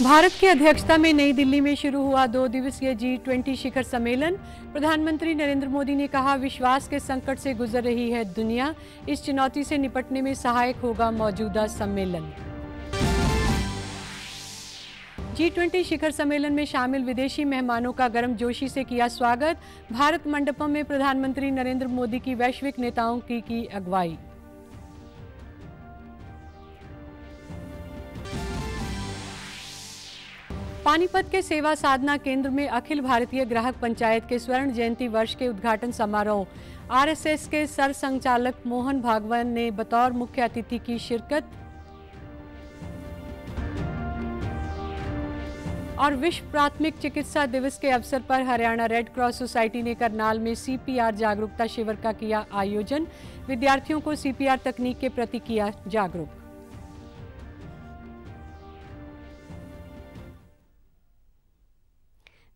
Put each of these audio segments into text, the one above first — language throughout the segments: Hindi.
भारत की अध्यक्षता में नई दिल्ली में शुरू हुआ 2 दिवसीय G20 शिखर सम्मेलन। प्रधानमंत्री नरेंद्र मोदी ने कहा, विश्वास के संकट से गुजर रही है दुनिया, इस चुनौती से निपटने में सहायक होगा मौजूदा सम्मेलन। G20 शिखर सम्मेलन में शामिल विदेशी मेहमानों का गर्मजोशी से किया स्वागत। भारत मंडपम में प्रधानमंत्री नरेंद्र मोदी की वैश्विक नेताओं की अगुवाई। पानीपत के सेवा साधना केंद्र में अखिल भारतीय ग्राहक पंचायत के स्वर्ण जयंती वर्ष के उद्घाटन समारोह। आरएसएस के सरसंघचालक मोहन भागवत ने बतौर मुख्य अतिथि की शिरकत। और विश्व प्राथमिक चिकित्सा दिवस के अवसर पर हरियाणा रेड क्रॉस सोसाइटी ने करनाल में सीपीआर जागरूकता शिविर का किया आयोजन। विद्यार्थियों को सीपीआर तकनीक के प्रति किया जागरूक।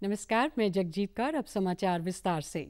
नमस्कार, मैं जगजीत कौर। अब समाचार विस्तार से।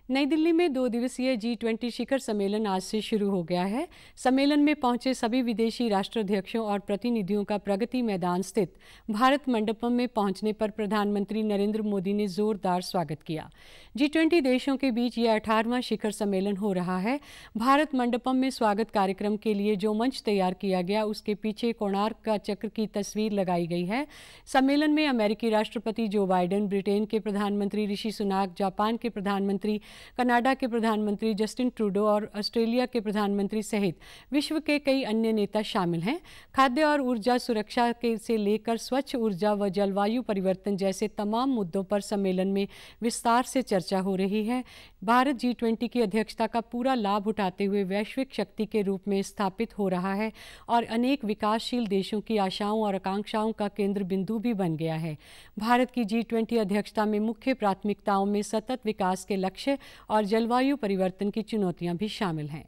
नई दिल्ली में 2 दिवसीय G20 शिखर सम्मेलन आज से शुरू हो गया है। सम्मेलन में पहुंचे सभी विदेशी राष्ट्राध्यक्षों और प्रतिनिधियों का प्रगति मैदान स्थित भारत मंडपम में पहुंचने पर प्रधानमंत्री नरेंद्र मोदी ने जोरदार स्वागत किया। G20 देशों के बीच यह 18वां शिखर सम्मेलन हो रहा है। भारत मंडपम में स्वागत कार्यक्रम के लिए जो मंच तैयार किया गया, उसके पीछे कोणार्क का चक्र की तस्वीर लगाई गई है। सम्मेलन में अमेरिकी राष्ट्रपति जो बाइडेन, ब्रिटेन के प्रधानमंत्री ऋषि सुनाक, जापान के प्रधानमंत्री, कनाडा के प्रधानमंत्री जस्टिन ट्रूडो और ऑस्ट्रेलिया के प्रधानमंत्री सहित विश्व के कई अन्य नेता शामिल हैं। खाद्य और ऊर्जा सुरक्षा से लेकर स्वच्छ ऊर्जा व जलवायु परिवर्तन जैसे तमाम मुद्दों पर सम्मेलन में विस्तार से चर्चा हो रही है। भारत G20 की अध्यक्षता का पूरा लाभ उठाते हुए वैश्विक शक्ति के रूप में स्थापित हो रहा है और अनेक विकासशील देशों की आशाओं और आकांक्षाओं का केंद्र बिंदु भी बन गया है। भारत की G20 अध्यक्षता में मुख्य प्राथमिकताओं में सतत विकास के लक्ष्य और जलवायु परिवर्तन की चुनौतियां भी शामिल हैं।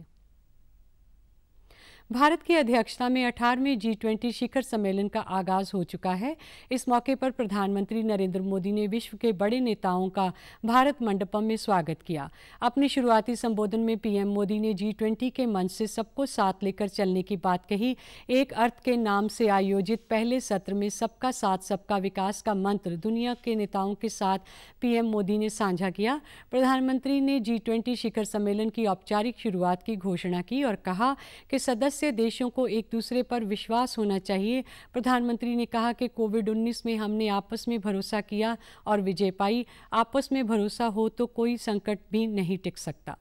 भारत की अध्यक्षता में 18वें G20 शिखर सम्मेलन का आगाज हो चुका है। इस मौके पर प्रधानमंत्री नरेंद्र मोदी ने विश्व के बड़े नेताओं का भारत मंडपम में स्वागत किया। अपने शुरुआती संबोधन में पीएम मोदी ने G20 के मंच से सबको साथ लेकर चलने की बात कही। एक अर्थ के नाम से आयोजित पहले सत्र में सबका साथ सबका विकास का मंत्र दुनिया के नेताओं के साथ पीएम मोदी ने साझा किया। प्रधानमंत्री ने G20 शिखर सम्मेलन की औपचारिक शुरुआत की घोषणा की और कहा कि सदस्य देशों को एक दूसरे पर विश्वास होना चाहिए। प्रधानमंत्री ने कहा कि कोविड-19 में हमने आपस में भरोसा किया और विजय पाई। आपस में भरोसा हो तो कोई संकट भी नहीं टिक सकता।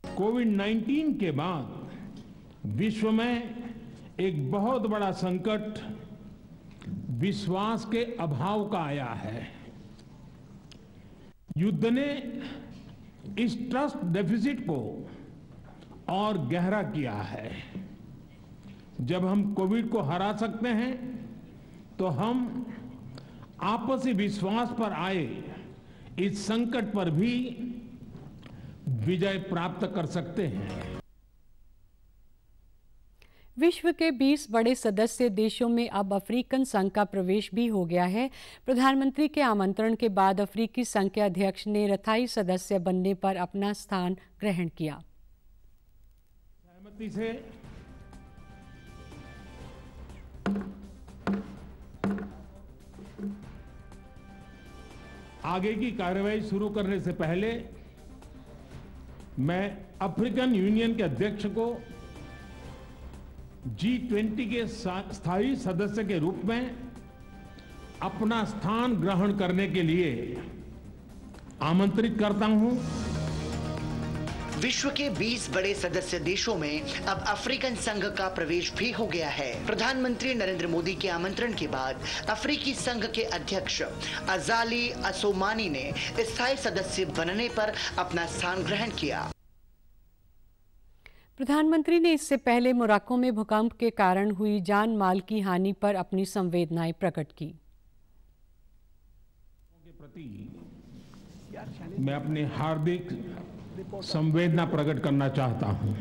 कोविड-19 के बाद विश्व में एक बहुत बड़ा संकट विश्वास के अभाव का आया है। युद्ध ने इस ट्रस्ट डेफिसिट को और गहरा किया है। जब हम कोविड को हरा सकते हैं तो हम आपसी विश्वास पर आए इस संकट पर भी विजय प्राप्त कर सकते हैं। विश्व के 20 बड़े सदस्य देशों में अब अफ्रीकन संघ का प्रवेश भी हो गया है। प्रधानमंत्री के आमंत्रण के बाद अफ्रीकी संघ के अध्यक्ष ने रथाई सदस्य बनने पर अपना स्थान ग्रहण किया। सहमति से आगे की कार्रवाई शुरू करने से पहले मैं अफ्रीकन यूनियन के अध्यक्ष को G20 के स्थायी सदस्य के रूप में अपना स्थान ग्रहण करने के लिए आमंत्रित करता हूं। विश्व के 20 बड़े सदस्य देशों में अब अफ्रीकन संघ का प्रवेश भी हो गया है। प्रधानमंत्री नरेंद्र मोदी के आमंत्रण के बाद अफ्रीकी संघ के अध्यक्ष अजाली असोमानी ने स्थायी सदस्य बनने पर अपना स्थान ग्रहण किया। प्रधानमंत्री ने इससे पहले मोरक्को में भूकंप के कारण हुई जान माल की हानि पर अपनी संवेदनाएं प्रकट की। के प्रति मैं अपनी हार्दिक संवेदना प्रकट करना चाहता हूं।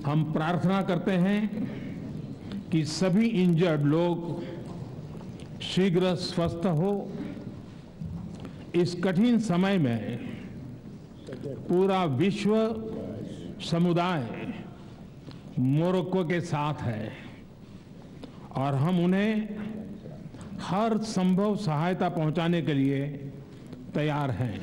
हम प्रार्थना करते हैं कि सभी इंजर्ड लोग शीघ्र स्वस्थ हो। इस कठिन समय में पूरा विश्व समुदाय मोरक्को के साथ है और हम उन्हें हर संभव सहायता पहुंचाने के लिए तैयार हैं।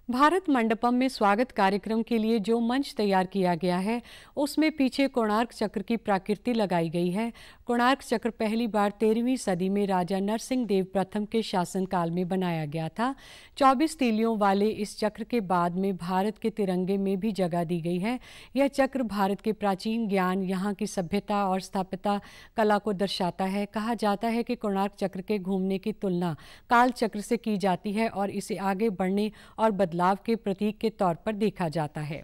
भारत मंडपम में स्वागत कार्यक्रम के लिए जो मंच तैयार किया गया है उसमें पीछे कोणार्क चक्र की प्राकृति लगाई गई है। कोणार्क चक्र पहली बार 13वीं सदी में राजा नरसिंह देव प्रथम के शासनकाल में बनाया गया था। 24 तीलियों वाले इस चक्र के बाद में भारत के तिरंगे में भी जगह दी गई है। यह चक्र भारत के प्राचीन ज्ञान, यहाँ की सभ्यता और स्थापत्य कला को दर्शाता है। कहा जाता है कि कोणार्क चक्र के घूमने की तुलना काल चक्र से की जाती है और इसे आगे बढ़ने और बदलाव के प्रतीक के तौर पर देखा जाता है।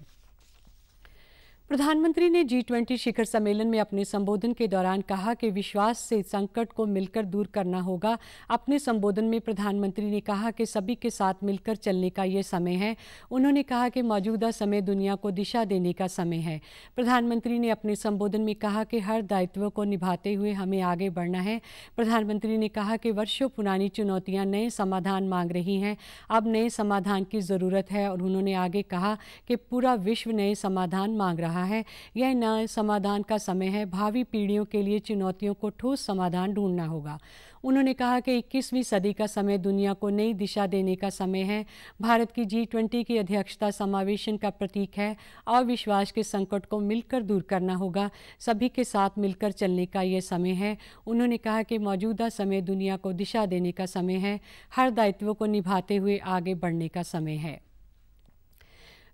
प्रधानमंत्री ने G20 शिखर सम्मेलन में अपने संबोधन के दौरान कहा कि विश्वास से संकट को मिलकर दूर करना होगा। अपने संबोधन में प्रधानमंत्री ने कहा कि सभी के साथ मिलकर चलने का ये समय है। उन्होंने कहा कि मौजूदा समय दुनिया को दिशा देने का समय है। प्रधानमंत्री ने अपने संबोधन में कहा कि हर दायित्व को निभाते हुए हमें आगे बढ़ना है। प्रधानमंत्री ने कहा कि वर्षों पुरानी चुनौतियां नए समाधान मांग रही हैं, अब नए समाधान की ज़रूरत है। और उन्होंने आगे कहा कि पूरा विश्व नए समाधान मांग रहा है। यह नए समाधान का समय है। भावी पीढ़ियों के लिए चुनौतियों को ठोस समाधान ढूंढना होगा। उन्होंने कहा कि 21वीं सदी का समय दुनिया को नई दिशा देने का समय है। भारत की G20 की अध्यक्षता समावेशन का प्रतीक है। अविश्वास के संकट को मिलकर दूर करना होगा। सभी के साथ मिलकर चलने का ये समय है। उन्होंने कहा कि मौजूदा समय दुनिया को दिशा देने का समय है। हर दायित्व को निभाते हुए आगे बढ़ने का समय है।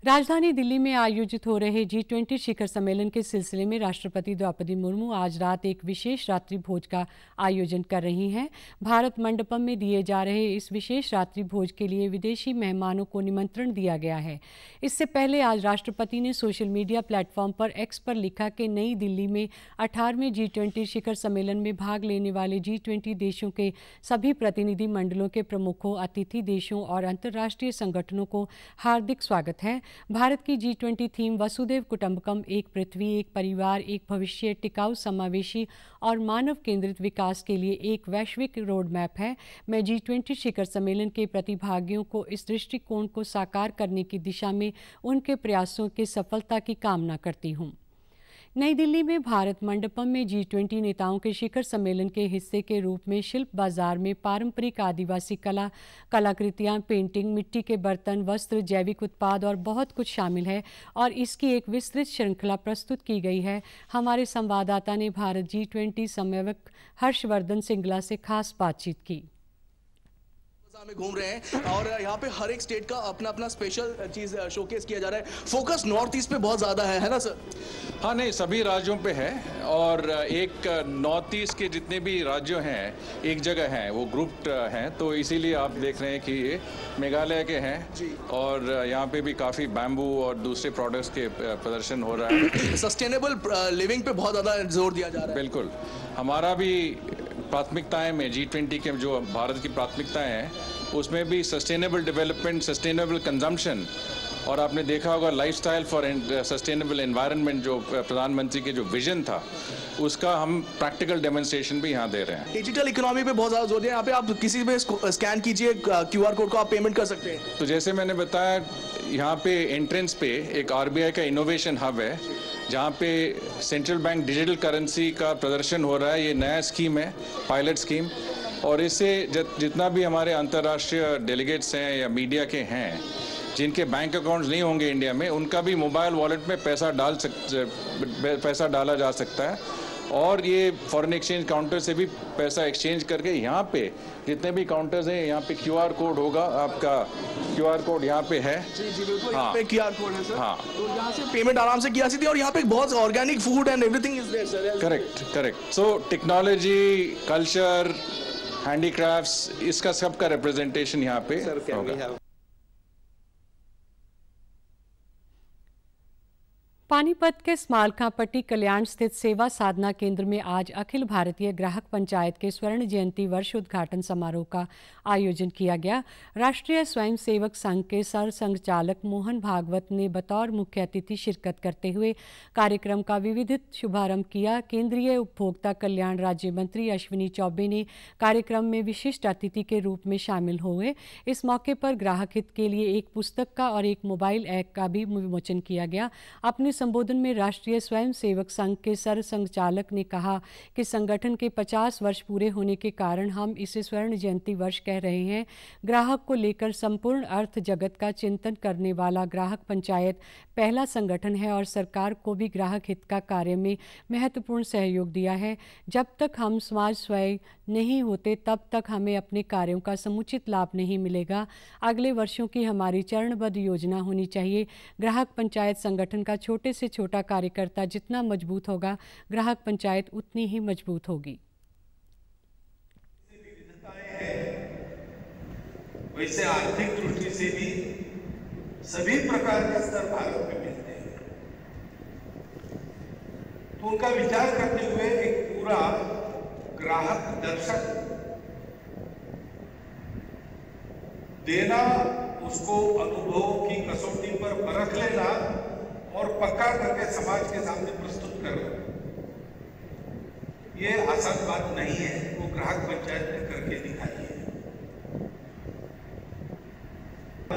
राजधानी दिल्ली में आयोजित हो रहे G20 शिखर सम्मेलन के सिलसिले में राष्ट्रपति द्रौपदी मुर्मू आज रात एक विशेष रात्रि भोज का आयोजन कर रही हैं। भारत मंडपम में दिए जा रहे इस विशेष रात्रि भोज के लिए विदेशी मेहमानों को निमंत्रण दिया गया है। इससे पहले आज राष्ट्रपति ने सोशल मीडिया प्लेटफॉर्म पर X पर लिखा कि नई दिल्ली में 18वें G20 शिखर सम्मेलन में भाग लेने वाले G20 देशों के सभी प्रतिनिधि मंडलों के प्रमुखों, अतिथि देशों और अंतर्राष्ट्रीय संगठनों को हार्दिक स्वागत है। भारत की G20 थीम वसुधैव कुटुंबकम, एक पृथ्वी, एक परिवार, एक भविष्य, टिकाऊ, समावेशी और मानव केंद्रित विकास के लिए एक वैश्विक रोड मैप है। मैं G20 शिखर सम्मेलन के प्रतिभागियों को इस दृष्टिकोण को साकार करने की दिशा में उनके प्रयासों की सफलता की कामना करती हूँ। नई दिल्ली में भारत मंडपम में G20 नेताओं के शिखर सम्मेलन के हिस्से के रूप में शिल्प बाजार में पारंपरिक आदिवासी कलाकृतियां, पेंटिंग, मिट्टी के बर्तन, वस्त्र, जैविक उत्पाद और बहुत कुछ शामिल है और इसकी एक विस्तृत श्रृंखला प्रस्तुत की गई है। हमारे संवाददाता ने भारत G20 समन्वयक हर्षवर्धन सिंगला से खास बातचीत की। में घूम रहे हैं और यहाँ पे हर एक स्टेट का अपना अपना स्पेशल चीज शोकेस किया जा रहा है। फोकस नॉर्थ ईस्ट पे बहुत ज्यादा है ना सर? हाँ, नहीं, सभी राज्यों पे है और एक नॉर्थ ईस्ट के जितने भी राज्य हैं एक जगह हैं, वो ग्रुप्ड हैं, तो इसीलिए आप देख रहे हैं कि ये मेघालय के हैं और यहाँ पे भी काफ़ी बैम्बू और दूसरे प्रोडक्ट्स के प्रदर्शन हो रहा है। सस्टेनेबल लिविंग पे बहुत ज़्यादा जोर दिया जा रहा है। बिल्कुल, हमारा भी प्राथमिकताएं में G20 के जो भारत की प्राथमिकताएं हैं उसमें भी सस्टेनेबल डेवलपमेंट, सस्टेनेबल कंजम्पशन और आपने देखा होगा लाइफस्टाइल फॉर सस्टेनेबल एनवायरनमेंट जो प्रधानमंत्री के जो विजन था उसका हम प्रैक्टिकल डेमोन्स्ट्रेशन भी यहाँ दे रहे हैं। डिजिटल इकोनॉमी पे बहुत ज़्यादा जोर दिया। यहाँ पे आप किसी भी स्कैन कीजिए QR कोड को, आप पेमेंट कर सकते हैं। तो जैसे मैंने बताया, यहाँ पे एंट्रेंस पे एक RBI का इनोवेशन हब है जहाँ पे सेंट्रल बैंक डिजिटल करेंसी का प्रदर्शन हो रहा है। ये नया स्कीम है, पायलट स्कीम, और इससे जितना भी हमारे अंतर्राष्ट्रीय डेलीगेट्स हैं या मीडिया के हैं जिनके बैंक अकाउंट्स नहीं होंगे इंडिया में, उनका भी मोबाइल वॉलेट में पैसा डाला जा सकता है और ये फॉरेन एक्सचेंज काउंटर से भी पैसा एक्सचेंज करके यहाँ पे जितने भी काउंटर्स हैं यहाँ पे QR कोड होगा। आपका QR कोड यहाँ पे है। जी बिल्कुल, यहाँ पे QR कोड है सर। हाँ, तो यहाँ से पेमेंट आराम से किया सकती है और यहाँ पे बहुत organic food and everything is there sir. Correct. So technology, culture, handicrafts, इसका सबका रिप्रेजेंटेशन यहाँ पे होगा। पानीपत के स्मालखापट्टी कल्याण स्थित सेवा साधना केंद्र में आज अखिल भारतीय ग्राहक पंचायत के स्वर्ण जयंती वर्ष उद्घाटन समारोह का आयोजन किया गया। राष्ट्रीय स्वयंसेवक संघ के सर संघचालक मोहन भागवत ने बतौर मुख्य अतिथि शिरकत करते हुए कार्यक्रम का विधिवत शुभारंभ किया। केंद्रीय उपभोक्ता कल्याण राज्य मंत्री अश्विनी चौबे ने कार्यक्रम में विशिष्ट अतिथि के रूप में शामिल हुए। इस मौके पर ग्राहक हित के लिए एक पुस्तक का और एक मोबाइल ऐप का भी विमोचन किया गया। अपने संबोधन में राष्ट्रीय स्वयंसेवक संघ के सर संघचालक ने कहा कि संगठन के 50 वर्ष पूरे होने के कारण हम इसे स्वर्ण जयंती वर्ष कह रहे हैं। ग्राहक को लेकर संपूर्ण अर्थ जगत का चिंतन करने वाला ग्राहक पंचायत पहला संगठन है और सरकार को भी ग्राहक हित का कार्य में महत्वपूर्ण सहयोग दिया है। जब तक हम समाज स्वयं नहीं होते तब तक हमें अपने कार्यों का समुचित लाभ नहीं मिलेगा। अगले वर्षों की हमारी चरणबद्ध योजना होनी चाहिए। ग्राहक पंचायत संगठन का छोटे से छोटा कार्यकर्ता जितना मजबूत होगा, ग्राहक पंचायत उतनी ही मजबूत होगी। वैसे आर्थिक दृष्टि से भी सभी प्रकार के स्तर भारत में मिलते हैं, तो उनका विचार करते हुए एक पूरा ग्राहक दर्शक देना, उसको अनुभव की कसौटी पर परख लेना और पक्का करके समाज के सामने प्रस्तुत करना, ये आसान बात नहीं है। वो ग्राहक पंचायत ने करके दिखाई है।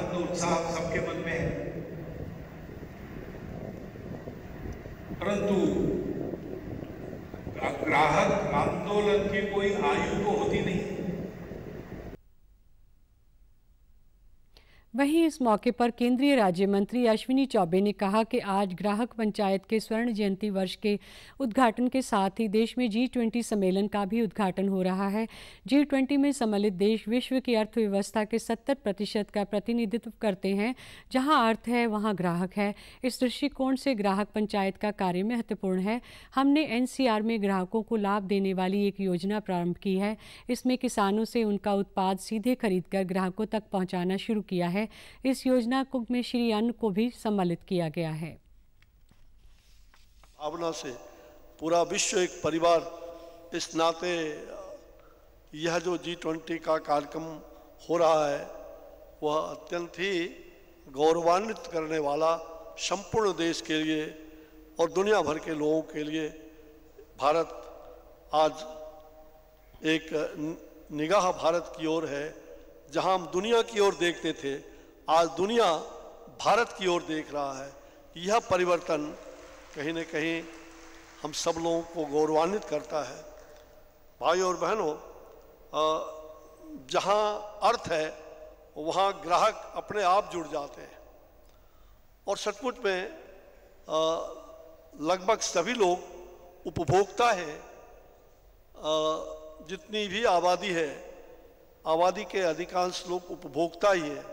तो उत्साह सबके मन में है, परंतु ग्राहक आंदोलन की कोई आयु तो होती नहीं। वहीं इस मौके पर केंद्रीय राज्य मंत्री अश्विनी चौबे ने कहा कि आज ग्राहक पंचायत के स्वर्ण जयंती वर्ष के उद्घाटन के साथ ही देश में G20 सम्मेलन का भी उद्घाटन हो रहा है। G20 में सम्मिलित देश विश्व की अर्थव्यवस्था के 70% का प्रतिनिधित्व करते हैं। जहां अर्थ है वहां ग्राहक है। इस दृष्टिकोण से ग्राहक पंचायत का कार्य महत्वपूर्ण है। हमने NCR में ग्राहकों को लाभ देने वाली एक योजना प्रारंभ की है। इसमें किसानों से उनका उत्पाद सीधे खरीदकर ग्राहकों तक पहुंचाना शुरू किया है। इस योजना में श्री अन्न को भी सम्मिलित किया गया है। भावना से पूरा विश्व एक परिवार, इस नाते यह जो G20 का कार्यक्रम हो रहा है वह अत्यंत ही गौरवान्वित करने वाला संपूर्ण देश के लिए और दुनिया भर के लोगों के लिए। भारत आज एक निगाह भारत की ओर है। जहां हम दुनिया की ओर देखते थे, आज दुनिया भारत की ओर देख रहा है। यह परिवर्तन कहीं न कहीं हम सब लोगों को गौरवान्वित करता है। भाइयों और बहनों, जहां अर्थ है वहां ग्राहक अपने आप जुड़ जाते हैं और सचमुच में लगभग सभी लोग उपभोक्ता हैं। जितनी भी आबादी है, आबादी के अधिकांश लोग उपभोक्ता ही है।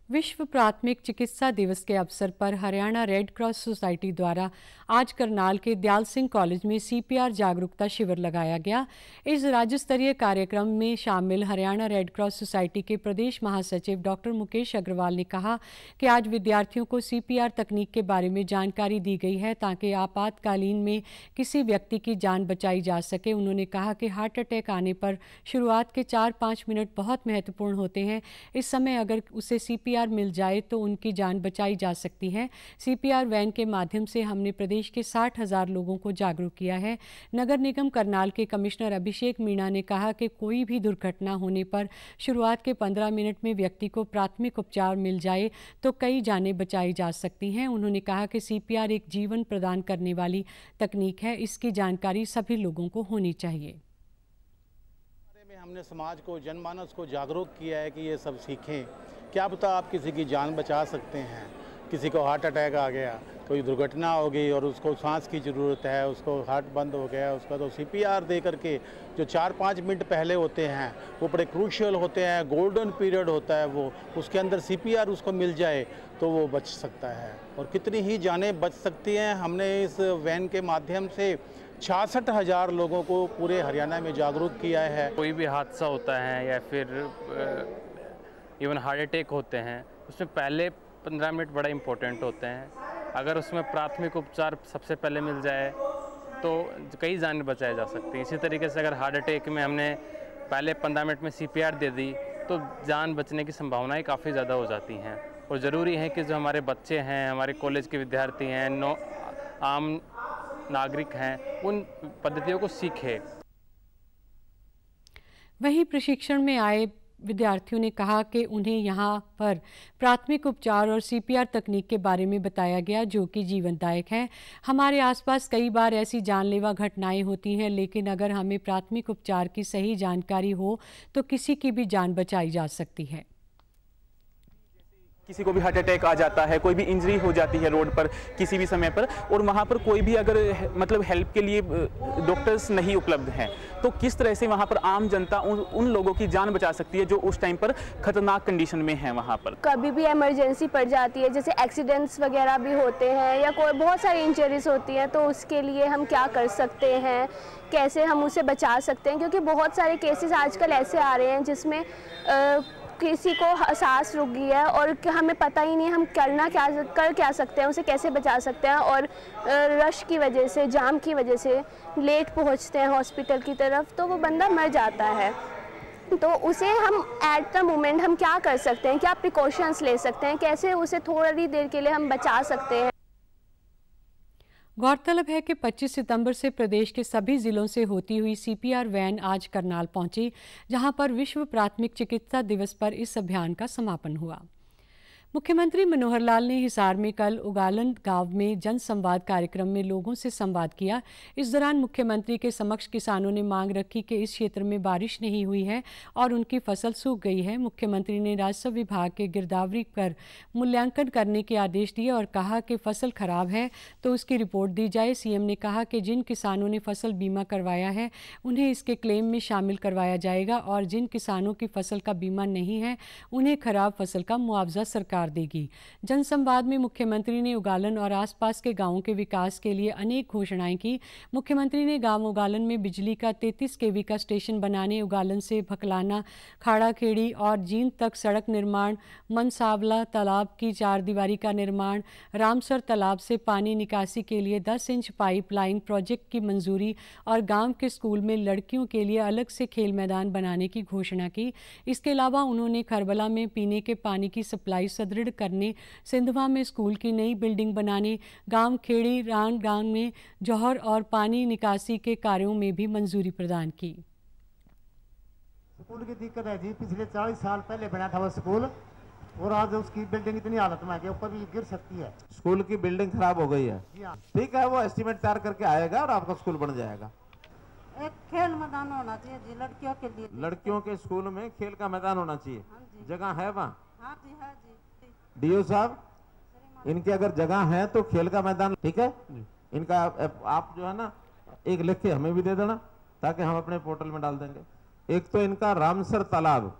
विश्व प्राथमिक चिकित्सा दिवस के अवसर पर हरियाणा रेड क्रॉस सोसाइटी द्वारा आज करनाल के दयाल सिंह कॉलेज में CPR जागरूकता शिविर लगाया गया। इस राज्य स्तरीय कार्यक्रम में शामिल हरियाणा रेड क्रॉस सोसाइटी के प्रदेश महासचिव डॉक्टर मुकेश अग्रवाल ने कहा कि आज विद्यार्थियों को CPR तकनीक के बारे में जानकारी दी गई है ताकि आपातकालीन में किसी व्यक्ति की जान बचाई जा सके। उन्होंने कहा कि हार्ट अटैक आने पर शुरुआत के 4-5 मिनट बहुत महत्वपूर्ण होते हैं। इस समय अगर उसे CPR मिल जाए तो उनकी जान बचाई जा सकती है। CPR वैन के माध्यम से हमने प्रदेश के 60,000 लोगों को जागरूक किया है। नगर निगम करनाल के कमिश्नर अभिषेक मीणा ने कहा कि कोई भी दुर्घटना होने पर शुरुआत के 15 मिनट में व्यक्ति को प्राथमिक उपचार मिल जाए तो कई जानें बचाई जा सकती हैं। उन्होंने कहा कि CPR एक जीवन प्रदान करने वाली तकनीक है। इसकी जानकारी सभी लोगों को होनी चाहिए। हमने समाज को, जनमानस को जागरूक किया है कि ये सब सीखें। क्या पता आप किसी की जान बचा सकते हैं। किसी को हार्ट अटैक आ गया, कोई दुर्घटना हो गई और उसको सांस की ज़रूरत है, उसको हार्ट बंद हो गया, उसका तो CPR दे करके जो 4-5 मिनट पहले होते हैं वो बड़े क्रूशियल होते हैं, गोल्डन पीरियड होता है वो, उसके अंदर CPR उसको मिल जाए तो वो बच सकता है और कितनी ही जानें बच सकती हैं। हमने इस वैन के माध्यम से 66,000 लोगों को पूरे हरियाणा में जागरूक किया है। कोई भी हादसा होता है या फिर इवन हार्ट अटैक होते हैं, उसमें पहले 15 मिनट बड़ा इम्पोर्टेंट होते हैं। अगर उसमें प्राथमिक उपचार सबसे पहले मिल जाए तो कई जानें बचाई जा सकती हैं। इसी तरीके से अगर हार्ट अटैक में हमने पहले 15 मिनट में CPR दे दी तो जान बचने की संभावनाएं काफ़ी ज़्यादा हो जाती हैं। और ज़रूरी है कि जो हमारे बच्चे हैं, हमारे कॉलेज के विद्यार्थी हैं, आम नागरिक हैं, उन पद्धतियों को सीखें। वहीं प्रशिक्षण में आए विद्यार्थियों ने कहा कि उन्हें यहाँ पर प्राथमिक उपचार और CPR तकनीक के बारे में बताया गया, जो कि जीवनदायक है। हमारे आसपास कई बार ऐसी जानलेवा घटनाएं होती हैं, लेकिन अगर हमें प्राथमिक उपचार की सही जानकारी हो तो किसी की भी जान बचाई जा सकती है। किसी को भी हार्ट अटैक आ जाता है, कोई भी इंजरी हो जाती है रोड पर किसी भी समय पर, और वहाँ पर कोई भी अगर मतलब हेल्प के लिए डॉक्टर्स नहीं उपलब्ध हैं, तो किस तरह से वहाँ पर आम जनता उन लोगों की जान बचा सकती है जो उस टाइम पर खतरनाक कंडीशन में हैं वहाँ पर। कभी भी इमरजेंसी पड़ जाती है, जैसे एक्सीडेंट्स वगैरह भी होते हैं या कोई बहुत सारी इंजरीज होती हैं, तो उसके लिए हम क्या कर सकते हैं, कैसे हम उसे बचा सकते हैं, क्योंकि बहुत सारे केसेस आजकल ऐसे आ रहे हैं जिसमें किसी को सांस रुक गई है और हमें पता ही नहीं हम कर क्या सकते हैं, उसे कैसे बचा सकते हैं, और रश की वजह से, जाम की वजह से लेट पहुंचते हैं हॉस्पिटल की तरफ, तो वो बंदा मर जाता है। तो उसे हम एट द मोमेंट हम क्या कर सकते हैं, क्या प्रिकॉशंस ले सकते हैं, कैसे उसे थोड़ी देर के लिए हम बचा सकते हैं। गौरतलब है कि 25 सितंबर से प्रदेश के सभी जिलों से होती हुई CPR वैन आज करनाल पहुंची, जहां पर विश्व प्राथमिक चिकित्सा दिवस पर इस अभियान का समापन हुआ। मुख्यमंत्री मनोहर लाल ने हिसार में कल उगालन गांव में जन संवाद कार्यक्रम में लोगों से संवाद किया। इस दौरान मुख्यमंत्री के समक्ष किसानों ने मांग रखी कि इस क्षेत्र में बारिश नहीं हुई है और उनकी फसल सूख गई है। मुख्यमंत्री ने राजस्व विभाग के गिरदावरी पर मूल्यांकन करने के आदेश दिए और कहा कि फसल खराब है तो उसकी रिपोर्ट दी जाए। CM ने कहा कि जिन किसानों ने फसल बीमा करवाया है उन्हें इसके क्लेम में शामिल करवाया जाएगा और जिन किसानों की फसल का बीमा नहीं है उन्हें खराब फसल का मुआवजा सरकार देगी। जनसंवाद में मुख्यमंत्री ने उगालन और आसपास के गांवों के विकास के लिए अनेक घोषणाएं की। मुख्यमंत्री ने गांव उगालन में बिजली का 33 kV का स्टेशन बनाने, उगालन से भकलाना, खाड़ा खेड़ी और जींद तक सड़क निर्माण, मनसावला तालाब की 4 दीवारी का निर्माण, रामसर तालाब से पानी निकासी के लिए 10 इंच पाइपलाइन प्रोजेक्ट की मंजूरी और गाँव के स्कूल में लड़कियों के लिए अलग से खेल मैदान बनाने की घोषणा की। इसके अलावा उन्होंने खरबला में पीने के पानी की सप्लाई सुदृढ़ करने, सिंधवा में स्कूल की नई बिल्डिंग बनाने, गांव खेड़ी रान गांव में जौहर और पानी निकासी के कार्यों में भी मंजूरी प्रदान की। स्कूल की दिक्कत है जी, पिछले 40 साल पहले बना था वो स्कूल और आज उसकी बिल्डिंग इतनी हालत में है कि ऊपर भी गिर सकती है। स्कूल की बिल्डिंग खराब हो गई है। ठीक है, वो एस्टीमेट तैयार करके आएगा और आपका स्कूल बन जाएगा। एक खेल मैदान होना चाहिए जी लड़कियों के लिए। लड़कियों के स्कूल में खेल का मैदान होना चाहिए। जगह है वहाँ? हाँ जी, हाँ जी। DO साहब, इनकी अगर जगह है तो खेल का मैदान, ठीक है, इनका आप जो है ना एक लिख के हमें भी दे देना ताकि हम अपने पोर्टल में डाल देंगे। एक तो इनका रामसर तालाब,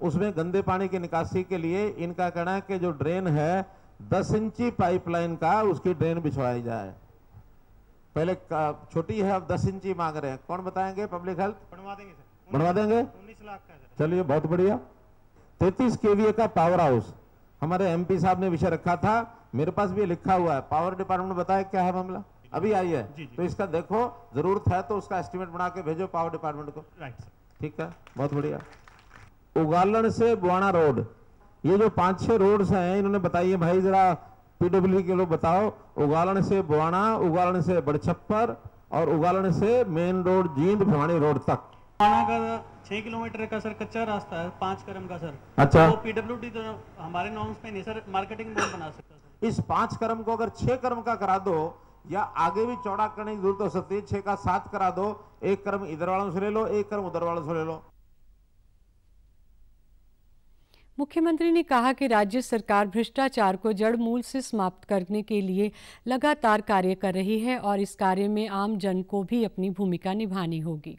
उसमें गंदे पानी की निकासी के लिए इनका कहना है कि जो ड्रेन है 10 इंची पाइपलाइन का उसकी ड्रेन बिछवाई जाए। पहले छोटी है, अब 10 इंची मांग रहे हैं। कौन बताएंगे? पब्लिक हेल्थ बनवा देंगे सर। बनवा देंगे? 19 लाख का। चलिए, बहुत बढ़िया। 33 kVA का पावर हाउस हमारे MP साहब ने विषय रखा था, मेरे पास भी लिखा हुआ है। पावर डिपार्टमेंट बताया क्या है मामला, अभी आई है जी। तो इसका देखो, जरूरत है तो उसका एस्टीमेट बना के भेजो पावर डिपार्टमेंट को। ठीक है, बहुत बढ़िया। उगालन से बुआना रोड, ये जो 5-6 रोड्स हैं इन्होंने बताइए भाई, जरा PWD के लोग बताओ। उगालन से बुआना, उगालन से बड़छप्पर और उगालन से main road Jind Bhiwani road तक। बुआना का 6 किलोमीटर का सर कच्चा रास्ता है, 5 करम का सर। अच्छा, तो PWD तो हमारे नॉर्म्स पे नहीं सर, मार्केटिंग बोर्ड बना सकता सर। इस 5 करम को अगर 6 करम का करा दो या आगे भी चौड़ा करने की जरूरत हो सकती है, 6 का 7 करा दो। 1 करम इधर वालों से ले लो, 1 करम उधर वालों से ले लो। मुख्यमंत्री ने कहा कि राज्य सरकार भ्रष्टाचार को जड़ मूल से समाप्त करने के लिए लगातार कार्य कर रही है और इस कार्य में आम जन को भी अपनी भूमिका निभानी होगी।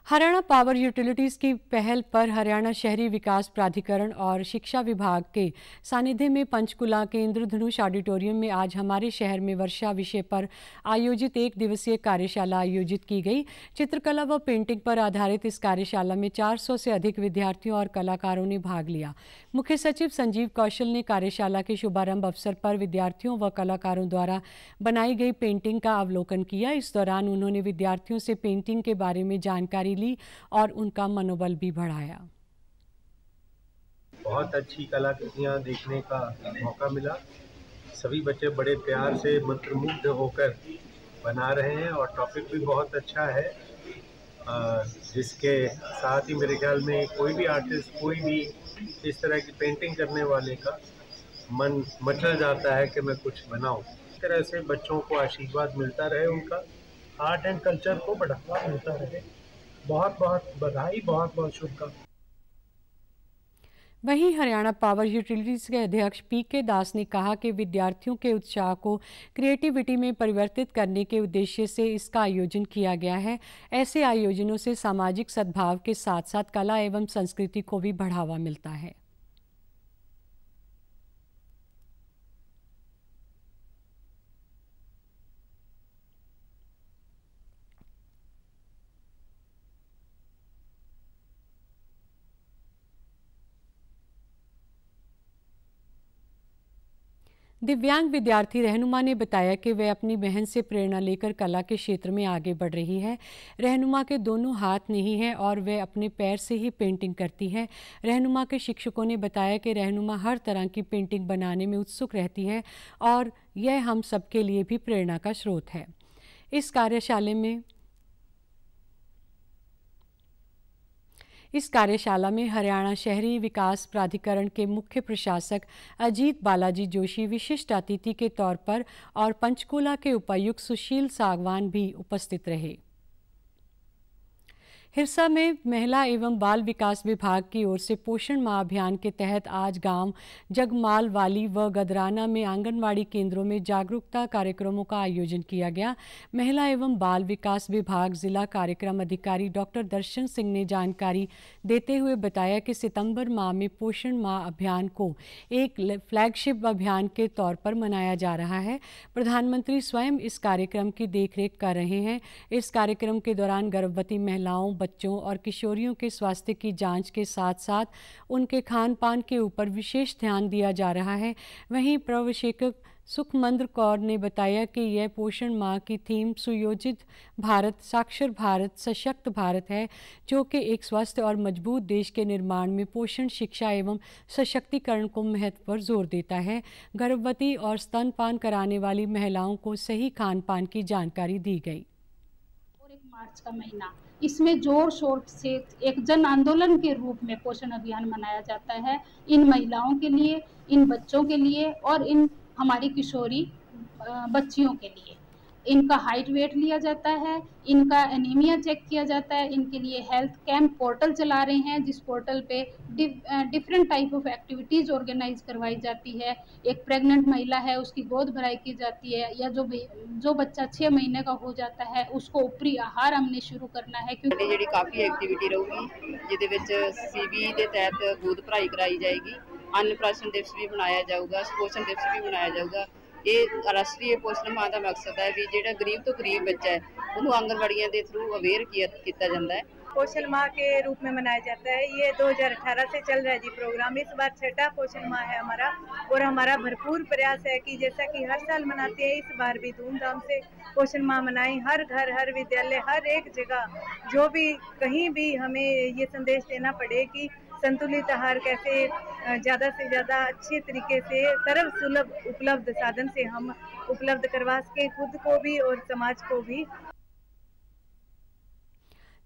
हरियाणा पावर यूटिलिटीज़ की पहल पर हरियाणा शहरी विकास प्राधिकरण और शिक्षा विभाग के सानिध्य में पंचकुला के इंद्रधनुष ऑडिटोरियम में आज हमारे शहर में वर्षा विषय पर आयोजित 1 दिवसीय कार्यशाला आयोजित की गई। चित्रकला व पेंटिंग पर आधारित इस कार्यशाला में 400 से अधिक विद्यार्थियों और कलाकारों ने भाग लिया। मुख्य सचिव संजीव कौशल ने कार्यशाला के शुभारंभ अवसर पर विद्यार्थियों व कलाकारों द्वारा बनाई गई पेंटिंग का अवलोकन किया। इस दौरान उन्होंने विद्यार्थियों से पेंटिंग के बारे में जानकारी ली और उनका मनोबल भी बढ़ाया। बहुत अच्छी कलाकृतियां देखने का मौका मिला। सभी बच्चे बड़े प्यार से मंत्रमुग्ध होकर बना रहे हैं और टॉपिक भी बहुत अच्छा है, जिसके साथ ही मेरे ख्याल में कोई भी आर्टिस्ट, कोई भी इस तरह की पेंटिंग करने वाले का मन मचल जाता है कि मैं कुछ बनाऊं। इस तरह से बच्चों को आशीर्वाद मिलता रहे, उनका आर्ट एंड कल्चर को बढ़ावा मिलता रहे। बहुत बहुत बधाई, बहुत बहुत शुभकामनाएं। वहीं हरियाणा पावर यूटिलिटीज़ के अध्यक्ष पीके दास ने कहा कि विद्यार्थियों के उत्साह को क्रिएटिविटी में परिवर्तित करने के उद्देश्य से इसका आयोजन किया गया है। ऐसे आयोजनों से सामाजिक सद्भाव के साथ साथ कला एवं संस्कृति को भी बढ़ावा मिलता है। दिव्यांग विद्यार्थी रहनुमा ने बताया कि वह अपनी बहन से प्रेरणा लेकर कला के क्षेत्र में आगे बढ़ रही है। रहनुमा के दोनों हाथ नहीं हैं और वह अपने पैर से ही पेंटिंग करती है। रहनुमा के शिक्षकों ने बताया कि रहनुमा हर तरह की पेंटिंग बनाने में उत्सुक रहती है और यह हम सबके लिए भी प्रेरणा का स्रोत है। इस कार्यशाला में हरियाणा शहरी विकास प्राधिकरण के मुख्य प्रशासक अजीत बालाजी जोशी विशिष्ट अतिथि के तौर पर और पंचकूला के उपायुक्त सुशील सागवान भी उपस्थित रहे। हिरसा में महिला एवं बाल विकास विभाग की ओर से पोषण माह अभियान के तहत आज गांव जगमाल वाली व गदराना में आंगनवाड़ी केंद्रों में जागरूकता कार्यक्रमों का आयोजन किया गया। महिला एवं बाल विकास विभाग जिला कार्यक्रम अधिकारी डॉक्टर दर्शन सिंह ने जानकारी देते हुए बताया कि सितंबर माह में पोषण माह अभियान को एक फ्लैगशिप अभियान के तौर पर मनाया जा रहा है। प्रधानमंत्री स्वयं इस कार्यक्रम की देखरेख कर रहे हैं। इस कार्यक्रम के दौरान गर्भवती महिलाओं, बच्चों और किशोरियों के स्वास्थ्य की जांच के साथ साथ उनके खान पान के ऊपर विशेष ध्यान दिया जा रहा है। वहीं प्रवशेकक सुखमंद्र कौर ने बताया कि यह पोषण माह की थीम सुयोजित भारत, साक्षर भारत, सशक्त भारत है, जो कि एक स्वस्थ और मजबूत देश के निर्माण में पोषण, शिक्षा एवं सशक्तिकरण को महत्व पर जोर देता है। गर्भवती और स्तनपान कराने वाली महिलाओं को सही खान पान की जानकारी दी गई। और 1 मार्च का महीना, इसमें जोर शोर से एक जन आंदोलन के रूप में पोषण अभियान मनाया जाता है। इन महिलाओं के लिए, इन बच्चों के लिए और इन हमारी किशोरी बच्चियों के लिए इनका हाइट वेट लिया जाता है, इनका एनीमिया चेक किया जाता है। इनके लिए हेल्थ कैंप पोर्टल चला रहे हैं, जिस पोर्टल पे different type of activities organise करवाई जाती है। एक प्रेग्नेंट महिला है, उसकी गोद भराई की जाती है, या जो बच्चा 6 महीने का हो जाता है उसको ऊपरी आहार हमने शुरू करना है। क्योंकि जी काफ़ी एक्टिविटी रहूगी, जिहदे विच CBE के तहत गोद भराई कराई जाएगी, अन्नप्राशन दिवस भी मनाया जाऊगा, पोषण दिवस भी मनाया जाऊगा। ये राष्ट्रीय पोषण माह का मकसद है भी जो गरीब तो गरीब बच्चा है उन्होंने आंगनवाड़ियों के थ्रू अवेयर किया जाता है। पोषण माह के रूप में मनाया जाता है। ये 2018 से चल रहा है जी प्रोग्राम। इस बार 6ठा पोषण माह है हमारा और हमारा भरपूर प्रयास है कि जैसा कि हर साल मनाते हैं, इस बार भी धूमधाम से पोषण माह मनाएं। हर घर, हर विद्यालय, हर एक जगह, जो भी कहीं भी हमें ये संदेश देना पड़े कि संतुलित आहार कैसे ज़्यादा से ज़्यादा अच्छे तरीके से सर्व सुलभ उपलब्ध साधन से हम उपलब्ध करवा सके, खुद को भी और समाज को भी।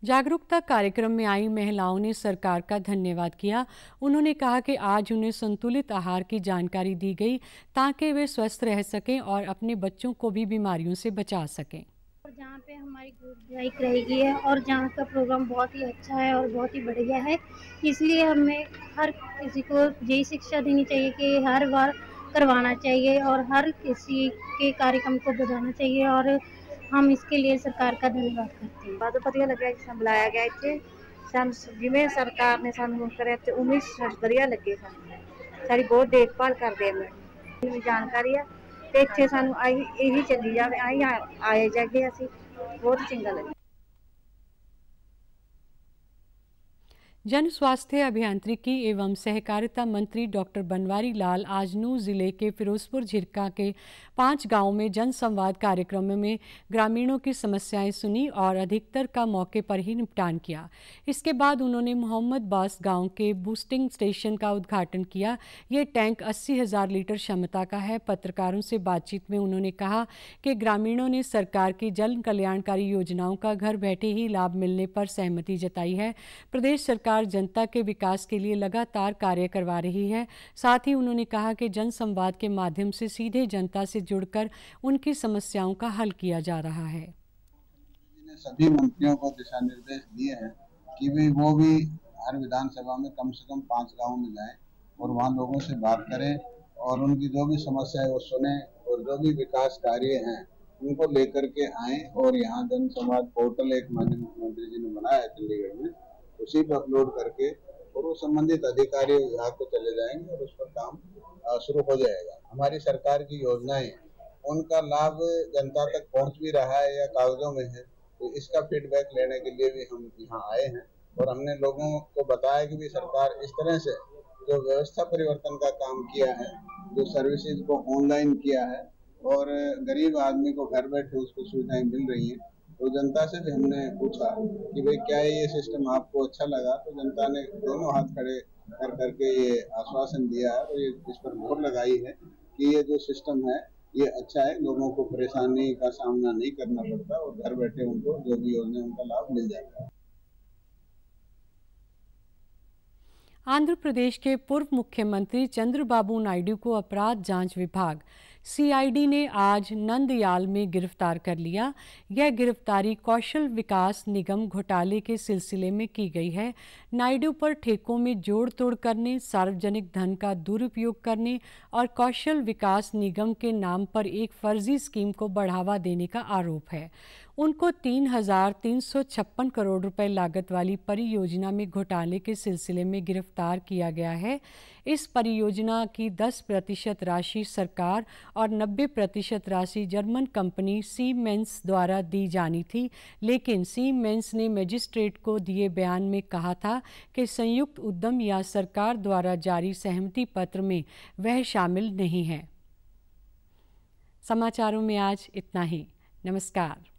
जागरूकता कार्यक्रम में आई महिलाओं ने सरकार का धन्यवाद किया। उन्होंने कहा कि आज उन्हें संतुलित आहार की जानकारी दी गई ताकि वे स्वस्थ रह सकें और अपने बच्चों को भी बीमारियों से बचा सकें। जहाँ पे हमारी गोद भराई कराई गई है और जहाँ का प्रोग्राम बहुत ही अच्छा है और बहुत ही बढ़िया है, इसलिए हमें हर किसी को यही शिक्षा देनी चाहिए कि हर बार करवाना चाहिए और हर किसी के कार्यक्रम को बढ़ाना चाहिए। और हम इसके लिए सरकार का धन्यवाद करते हैं। बहुत बढ़िया लगा जिस बुलाया गया इतने जिमें सरकार ने सानू करे ते उम्मीद बढ़िया लगे साड़ी बहुत देखभाल करते हैं जानकारी है ते इत्थे सानू यही चली जाए आए जागे असीं बहुत चंगा लगे। जन स्वास्थ्य अभियांत्रिकी एवं सहकारिता मंत्री डॉक्टर बनवारी लाल आज नूंह जिले के फिरोजपुर झिरका के 5 गांवों में जन संवाद कार्यक्रम में ग्रामीणों की समस्याएं सुनी और अधिकतर का मौके पर ही निपटान किया। इसके बाद उन्होंने मोहम्मद बास गांव के बूस्टिंग स्टेशन का उद्घाटन किया। ये टैंक 80,000 लीटर क्षमता का है। पत्रकारों से बातचीत में उन्होंने कहा कि ग्रामीणों ने सरकार की जन कल्याणकारी योजनाओं का घर बैठे ही लाभ मिलने पर सहमति जताई है। प्रदेश सरकार जनता के विकास के लिए लगातार कार्य करवा रही है। साथ ही उन्होंने कहा कि जन संवाद के माध्यम से सीधे जनता से जुड़कर उनकी समस्याओं का हल किया जा रहा है। सभी मंत्रियों को दिशा निर्देश दिए हैं कि वो भी हर विधानसभा में कम से कम 5 गांव में जाएं और वहां लोगों से बात करें और उनकी जो भी समस्या है वो सुने और जो भी विकास कार्य हैं उनको लेकर के आए। और यहाँ जन संवाद पोर्टल एक माननीय मुख्यमंत्री जी ने बनाया है चंडीगढ़ में, उसी पर अपलोड करके और वो संबंधित अधिकारी विभाग को चले जाएंगे और उस पर काम शुरू हो जाएगा। हमारी सरकार की योजनाएं उनका लाभ जनता तक पहुंच भी रहा है या कागजों में है, तो इसका फीडबैक लेने के लिए भी हम यहाँ आए हैं और हमने लोगों को बताया कि भी सरकार इस तरह से जो व्यवस्था परिवर्तन का काम किया है, जो सर्विसेज को ऑनलाइन किया है और गरीब आदमी को घर बैठे उसको सुविधाएं मिल रही हैं। तो जनता से भी हमने पूछा कि भाई क्या ये सिस्टम आपको अच्छा लगा, तो जनता ने दोनों हाथ खड़े कर करके ये आश्वासन दिया है और ये इस पर मोहर लगाई है कि ये जो सिस्टम है ये अच्छा है, लोगों को परेशानी का सामना नहीं करना पड़ता और घर बैठे उनको जो भी योजना उनका लाभ मिल जाता है। आंध्र प्रदेश के पूर्व मुख्यमंत्री चंद्रबाबू नायडू को अपराध जांच विभाग सीआईडी ने आज नंदयाल में गिरफ्तार कर लिया। यह गिरफ्तारी कौशल विकास निगम घोटाले के सिलसिले में की गई है। नायडू पर ठेकों में जोड़ तोड़ करने, सार्वजनिक धन का दुरुपयोग करने और कौशल विकास निगम के नाम पर एक फर्जी स्कीम को बढ़ावा देने का आरोप है। उनको 3,356 करोड़ रुपए लागत वाली परियोजना में घोटाले के सिलसिले में गिरफ्तार किया गया है। इस परियोजना की 10% राशि सरकार और 90% राशि जर्मन कंपनी सीमेंस द्वारा दी जानी थी, लेकिन सीमेंस ने मजिस्ट्रेट को दिए बयान में कहा था कि संयुक्त उद्यम या सरकार द्वारा जारी सहमति पत्र में वह शामिल नहीं है। समाचारों में आज इतना ही। नमस्कार।